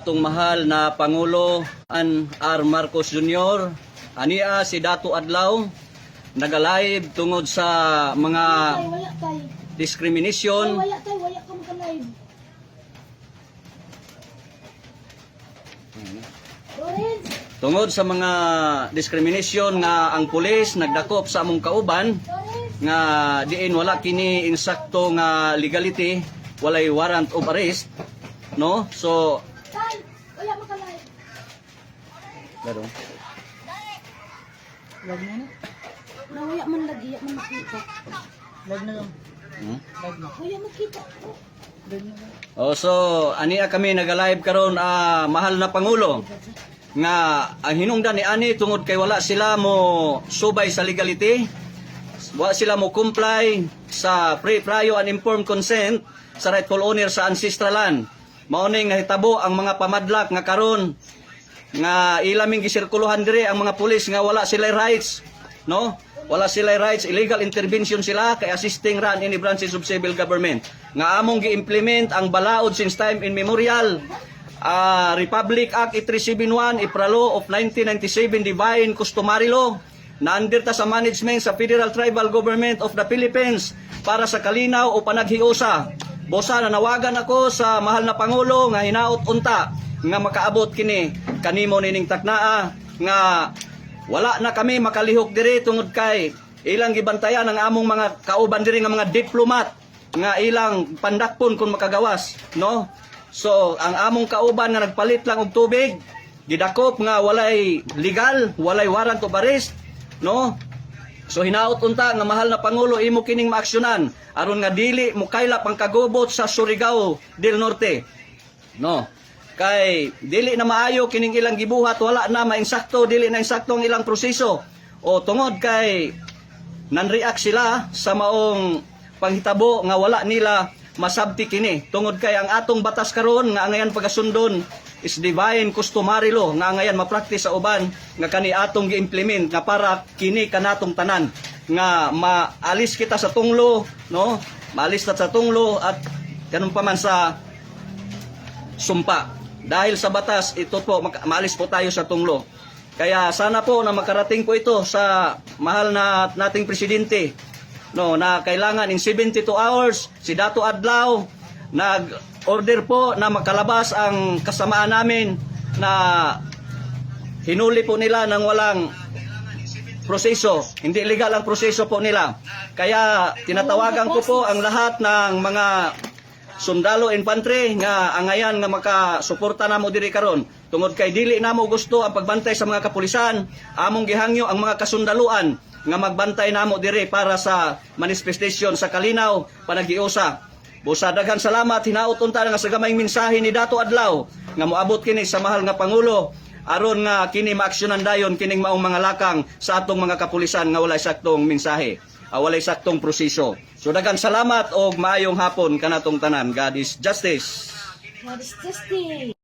atong mahal na Pangulo R. Marcos Jr. Ania si Dato Adlaw nagalive tungod sa mga Wala tay. discrimination. Wala tay, wala ka maka-live. Lawrence, Tungod sa mga discrimination nga ang pulis nagdakop sa among kauban Lawrence. nga diin wala kini insakto nga legality, walay warrant of arrest, no? So Tay, wala maka-live. Laro. Lag na na. Wala man lagi, wala man makita. Lag na lang. Lag na. Wala makita. Lag na lang. So ania kami nagalive karon mahal na Pangulo nga ang hinungdan ni ani tungod kay wala sila mo subay sa legality, wala sila mo comply sa prior and informed consent sa rightful owner sa ancestral land. Mao ning nahitabo ang mga pamadlak nga karon nga ilaming gisirkuluhan dire ang mga pulis nga wala sila rights, no? Wala sila rights, illegal intervention sila kay assisting run any branches of civil government. Nga among gi-implement ang balaod since time immemorial. Republic Act 8371, Ipralo of 1997, Divine Customary Law, na under ta sa management sa Federal Tribal Government of the Philippines para sa kalinaw o panaghiusa. Bosa na nawagan ako sa mahal na Pangulo nga hinaot unta nga makaabot kini kanimo nining taknaa nga wala na kami makalihok diri tungod kay ilang gibantayan ang among mga kauban diri nga mga diplomat nga ilang pandakpon kung makagawas, no? So ang among kauban nga nagpalit lang og tubig gidakop nga walay legal, walay warrant of arrest, no? So hinaot unta nga mahal na Pangulo imo kining maaksyonan aron nga dili mo kaylap ang kagubot sa Surigao del Norte, no? Kay dili na maayo kining ilang gibuhat, wala na mainsakto, dili na insakto ang ilang proseso. O tungod kay nan-react sila sa maong panghitabo nga wala nila masabti kini. Tungod kay ang atong batas karon nga angayan pagasundon is Divine Customary Law nga angayan ma-practice sa uban nga kani atong gi-implement nga para kini kanatong tanan nga maalis kita sa tunglo, no? Maalis ta sa tunglo at kanun pa man sa sumpa. Dahil sa batas, ito po, maalis po tayo sa tunglo. Kaya sana po na makarating po ito sa mahal na nating presidente, no, na kailangan in 72 hours, si Dato Adlaw, nag-order po na makalabas ang kasamaan namin na hinuli po nila ng walang proseso. Hindi legal ang proseso po nila. Kaya tinatawagan ko po ang lahat ng mga sundalo infantry nga angayan nga makasuporta namo diri karon tungod kay dili namo gusto ang pagbantay sa mga kapulisan. Among gihangyo ang mga kasundaluan nga magbantay namo diri para sa manifestation sa kalinaw panaghiusa. Busa daghan salamat hinaot unta nga sa gamayng mensahe ni Dato Adlaw nga moabot kini sa mahal nga Pangulo aron nga kini maaksyonan dayon kining maong mga lakang sa atong mga kapulisan nga walay saktong mensahe, walay saktong proseso. So daghang salamat og maayong hapon kanatong tanan. God is justice. God is justice.